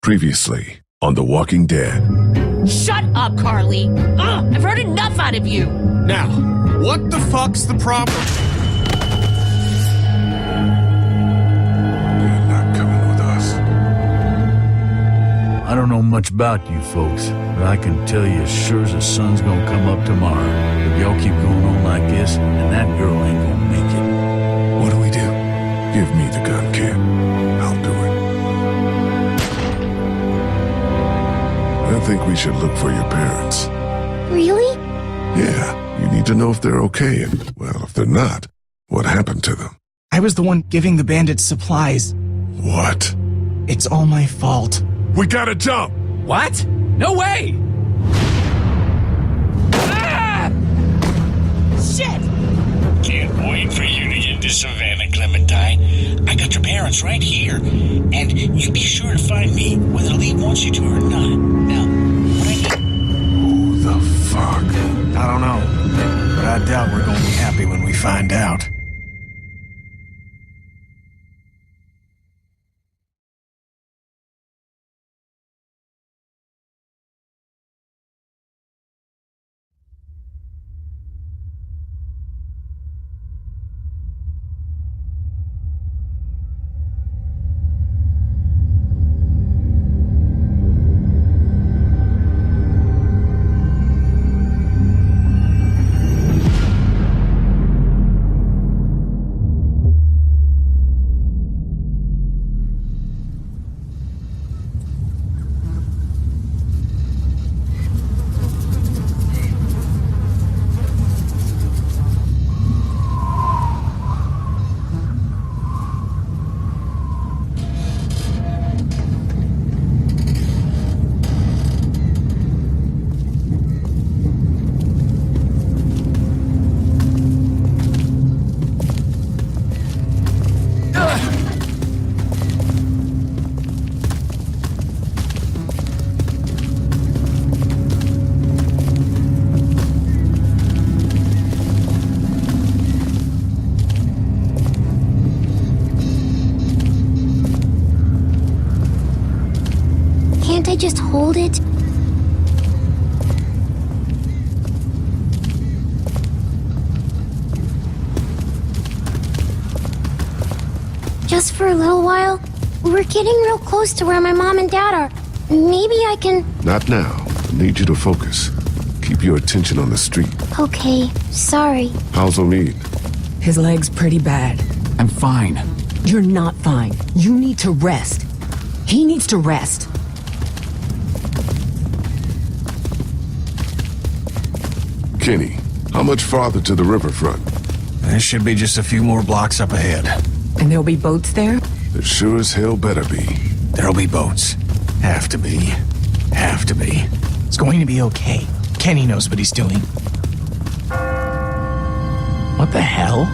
Previously on The Walking Dead. Shut up, Carly. I've heard enough out of you. Now, what the fuck's the problem? You're not coming with us. I don't know much about you folks, but I can tell you as sure as the sun's gonna come up tomorrow, if y'all keep going on like this, and that girl ain't gonna make it. What do we do? Give me the gun, kid. I'll do it. I think we should look for your parents. Really? Yeah, you need to know if they're okay, and, well, if they're not, what happened to them? I was the one giving the bandits supplies. What? It's all my fault. We gotta jump! What? No way! Ah! Shit! Can't wait for you to get to Savannah, Clementine. I got your parents right here, and you be sure to find me, whether Lee wants you to or not. Now, what I need... Who the fuck? I don't know, but I doubt we're going to be happy when we find out. Can't I just hold it? Just for a little while? We're getting real close to where my mom and dad are. Maybe I can... Not now. I need you to focus. Keep your attention on the street. Okay, sorry. How's O'Neill? His leg's pretty bad. I'm fine. You're not fine. You need to rest. He needs to rest. Kenny, how much farther to the riverfront? There should be just a few more blocks up ahead. And there'll be boats there? There sure as hell better be. There'll be boats. Have to be. Have to be. It's going to be okay. Kenny knows what he's doing. What the hell?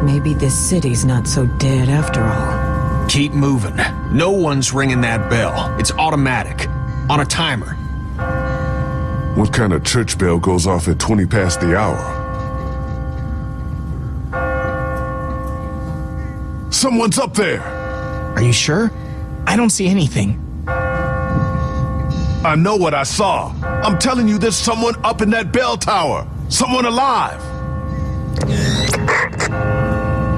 Maybe this city's not so dead after all. Keep moving. No one's ringing that bell. It's automatic. On a timer. What kind of church bell goes off at 20 past the hour? Someone's up there! Are you sure? I don't see anything. I know what I saw. I'm telling you, there's someone up in that bell tower. Someone alive. If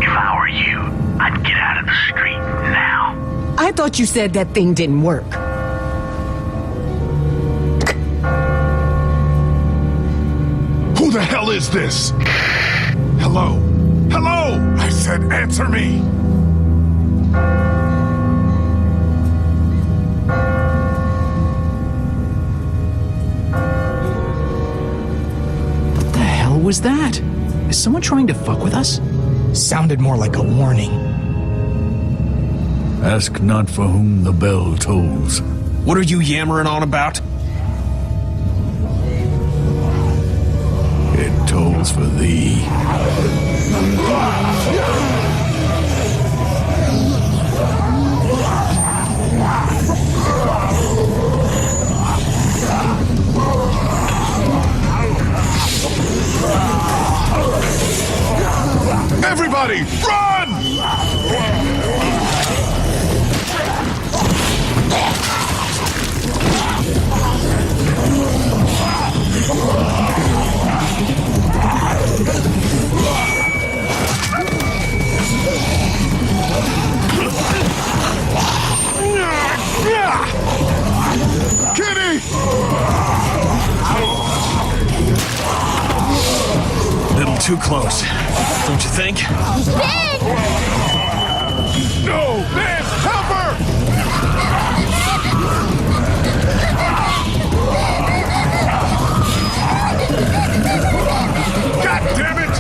I were you, I'd get out of the street now. I thought you said that thing didn't work. Who the hell is this? Hello? Hello! I said answer me! What the hell was that? Is someone trying to fuck with us? Sounded more like a warning. Ask not for whom the bell tolls. What are you yammering on about? It tolls for thee. Everybody, run! too close. Don't you think? Ben! No! Ben! Help her! God damn it!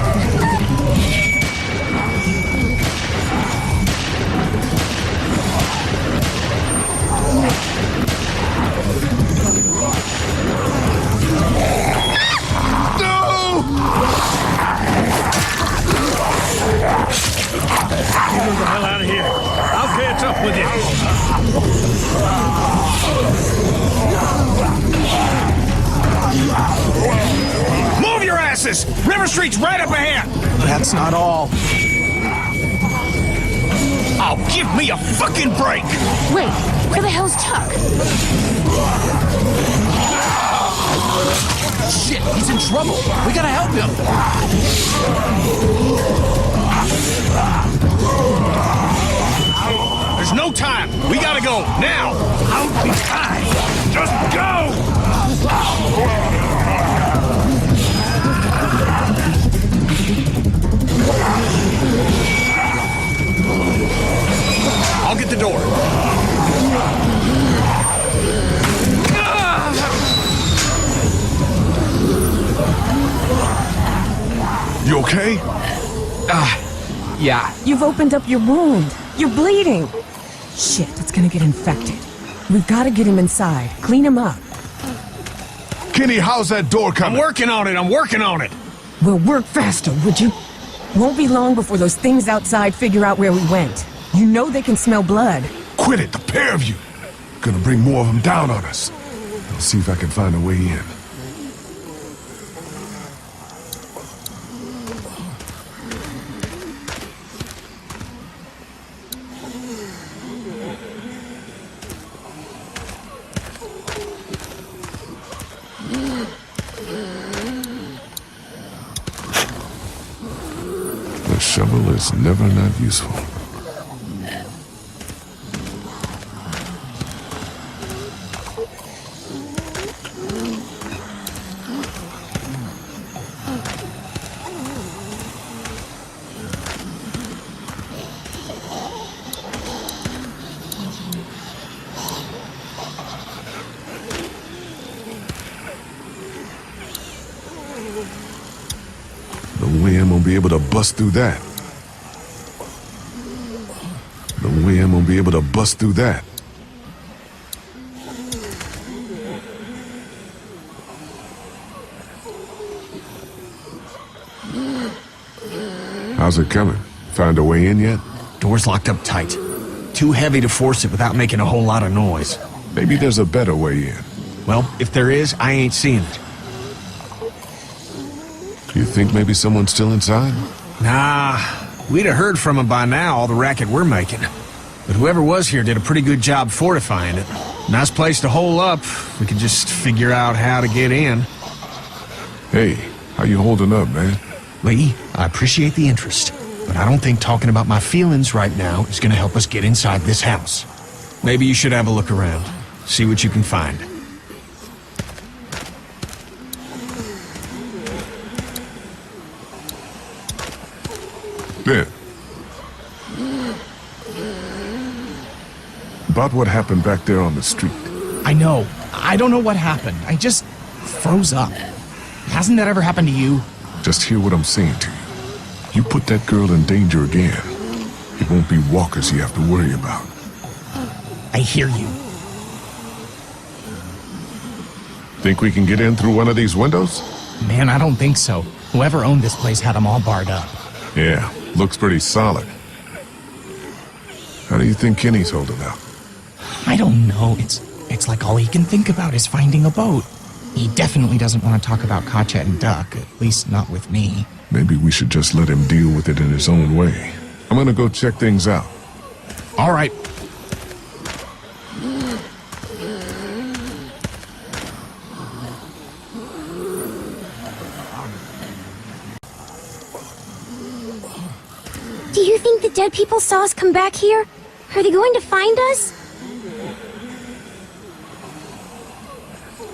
No! Get the hell out of here. I'll catch up with you. Move your asses! River Street's right up ahead! That's not all. Oh, give me a fucking break! Wait, where the hell's Chuck? Shit, he's in trouble. We gotta help him. There's no time! We gotta go, now! I'll be fine. Just go! I'll get the door. You okay? Yeah. You've opened up your wound. You're bleeding. Shit, it's gonna get infected. We've gotta get him inside. Clean him up. Kenny, how's that door I'm coming? working on it. We'll work faster, would you? Won't be long before those things outside figure out where we went. You know they can smell blood. Quit it, the pair of you. Gonna bring more of them down on us. I'll see if I can find a way in. The shovel is never not useful. No way I'm gonna be able to bust through that. No way I'm gonna be able to bust through that. How's it coming? Find a way in yet? Door's locked up tight. Too heavy to force it without making a whole lot of noise. Maybe there's a better way in. Well, if there is, I ain't seeing it. You think maybe someone's still inside? Nah, we'd have heard from him by now, all the racket we're making. But whoever was here did a pretty good job fortifying it. Nice place to hole up. We could just figure out how to get in. Hey, how you holding up, man? Lee, I appreciate the interest, but I don't think talking about my feelings right now is gonna help us get inside this house. Maybe you should have a look around. See what you can find. Ben. About what happened back there on the street. I know. I don't know what happened. I just froze up. Hasn't that ever happened to you? Just hear what I'm saying to you. You put that girl in danger again. It won't be walkers you have to worry about. I hear you. Think we can get in through one of these windows? Man, I don't think so. Whoever owned this place had them all barred up. Yeah, looks pretty solid. How do you think Kenny's holding out? I don't know. It's like all he can think about is finding a boat. He definitely doesn't want to talk about Katja and Duck, at least not with me. Maybe we should just let him deal with it in his own way. I'm gonna go check things out. All right. Do you think the dead people saw us come back here? Are they going to find us?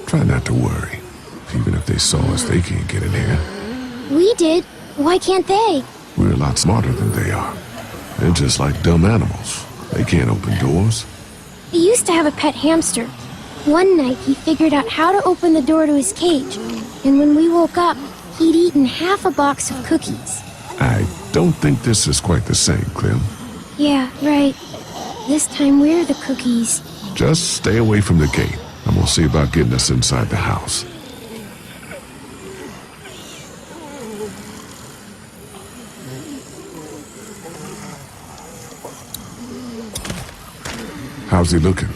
Try not to worry. Even if they saw us, they can't get in here. We did. Why can't they? We're a lot smarter than they are. They're just like dumb animals. They can't open doors. He used to have a pet hamster. One night, he figured out how to open the door to his cage. And when we woke up, he'd eaten half a box of cookies. I don't think this is quite the same, Clem. Yeah, right. This time we're the cookies. Just stay away from the gate. I'm gonna see about getting us inside the house. How's he looking?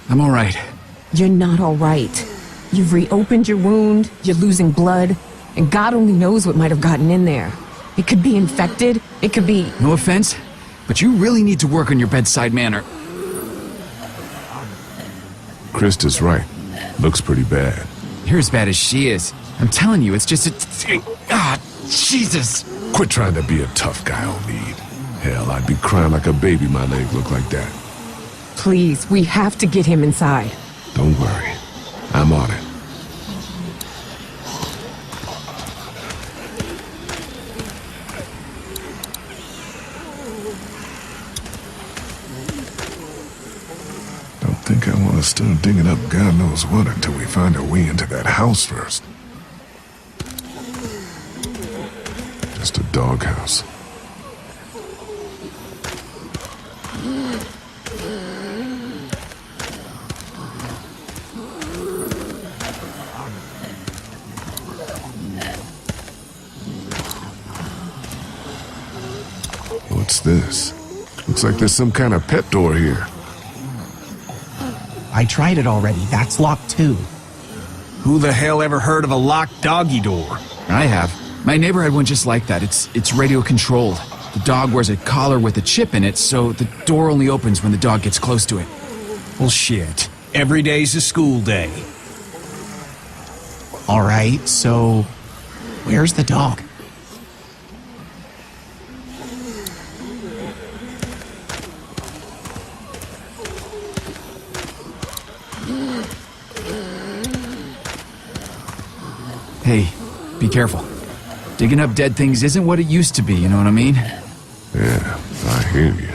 I'm all right. You're not all right. You've reopened your wound, you're losing blood, and God only knows what might have gotten in there. It could be infected, it could be... No offense, but you really need to work on your bedside manner. Krista's right. Looks pretty bad. You're as bad as she is. I'm telling you, it's just Jesus. Quit trying to be a tough guy, Omeed. Hell, I'd be crying like a baby my leg looked like that. Please, we have to get him inside. Don't worry. I'm on it. Don't think I want to start digging up God knows what until we find our way into that house first. Just a doghouse. What's this? Looks like there's some kind of pet door here. I tried it already. That's locked too. Who the hell ever heard of a locked doggy door? I have. My neighbor had one just like that. It's radio controlled. The dog wears a collar with a chip in it, so the door only opens when the dog gets close to it. Well, shit. Every day's a school day. All right, so where's the dog? Hey, be careful. Digging up dead things isn't what it used to be, you know what I mean? Yeah, I hear you.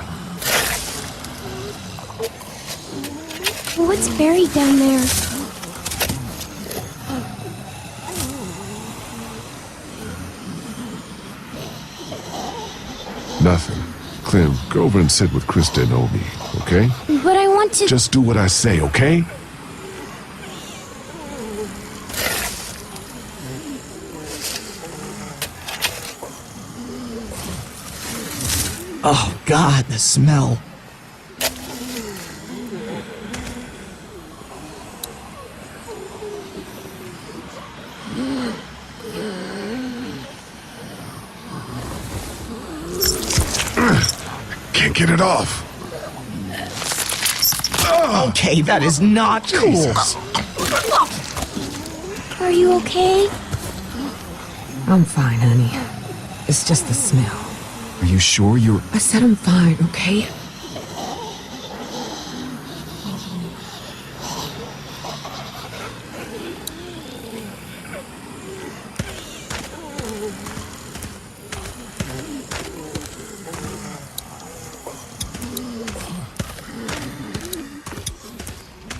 What's buried down there? Nothing. Clem, go over and sit with Krista and Omi, okay? But I want to... Just do what I say, okay? Oh, God, the smell. Can't get it off. Okay, that is not cool. Jesus. Are you okay? I'm fine, honey. It's just the smell. Are you sure you're... I said I'm fine, okay?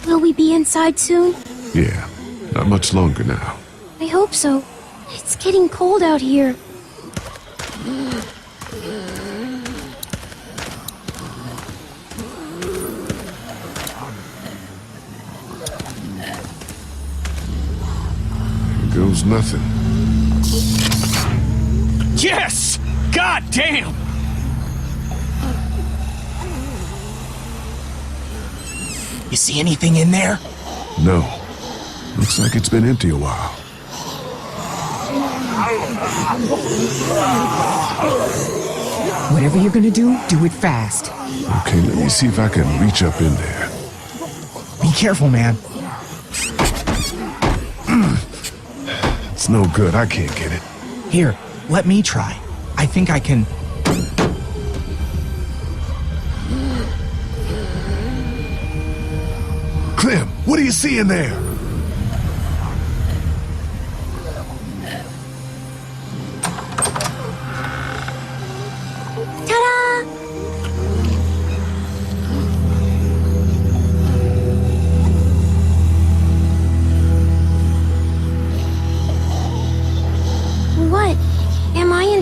Will we be inside soon? Yeah, not much longer now. I hope so. It's getting cold out here. Here goes nothing. Yes! God damn! You see anything in there? No. Looks like it's been empty a while. Whatever you're gonna do it fast. Okay, let me see if I can reach up in there. Be careful, man. It's no good, I can't get it. Here, let me try. I think I can... Clem, what do you see in there?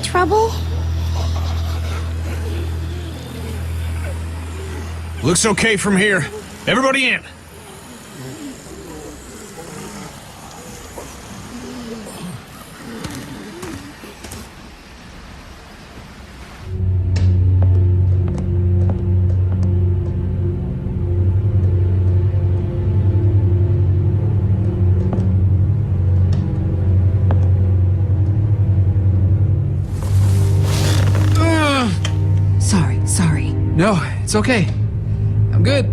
trouble? Looks okay from here. Everybody in. Sorry. No, it's okay. I'm good.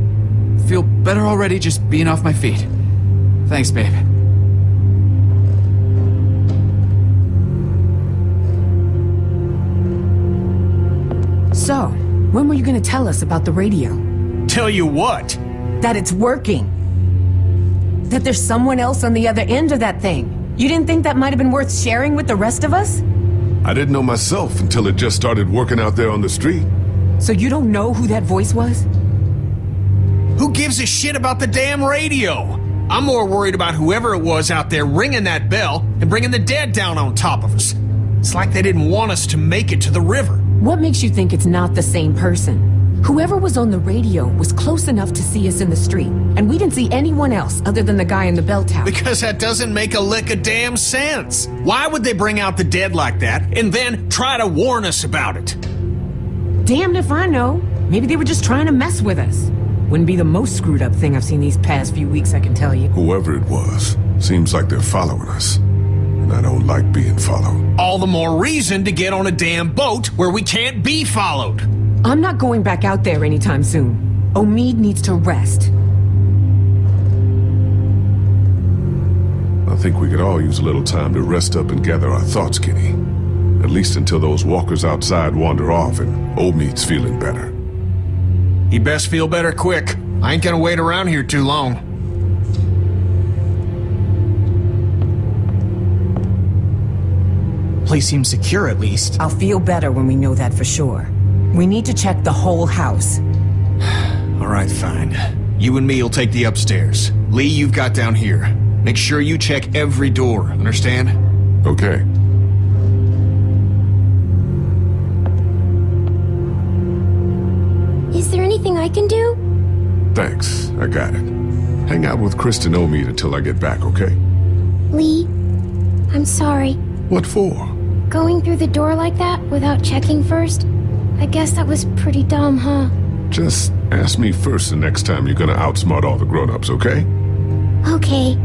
Feel better already just being off my feet. Thanks, babe. So, when were you gonna tell us about the radio? Tell you what? That it's working. That there's someone else on the other end of that thing. You didn't think that might have been worth sharing with the rest of us? I didn't know myself until it just started working out there on the street. So you don't know who that voice was? Who gives a shit about the damn radio? I'm more worried about whoever it was out there ringing that bell and bringing the dead down on top of us. It's like they didn't want us to make it to the river. What makes you think it's not the same person? Whoever was on the radio was close enough to see us in the street, and we didn't see anyone else other than the guy in the bell tower. Because that doesn't make a lick of damn sense. Why would they bring out the dead like that and then try to warn us about it? Damned if I know. Maybe they were just trying to mess with us. Wouldn't be the most screwed up thing I've seen these past few weeks, I can tell you. Whoever it was, seems like they're following us. And I don't like being followed. All the more reason to get on a damn boat where we can't be followed. I'm not going back out there anytime soon. Omid needs to rest. I think we could all use a little time to rest up and gather our thoughts, Kenny. At least until those walkers outside wander off and Omid's feeling better. He best feel better quick. I ain't gonna wait around here too long. Place seems secure at least. I'll feel better when we know that for sure. We need to check the whole house. All right, fine. You and me will take the upstairs. Lee, you've got down here. Make sure you check every door, understand? Okay. Is there anything I can do? Thanks, I got it. Hang out with Kristen Omid until I get back, okay? Lee, I'm sorry. What for? Going through the door like that without checking first? I guess that was pretty dumb, huh? Just ask me first the next time you're gonna outsmart all the grown-ups, okay? Okay.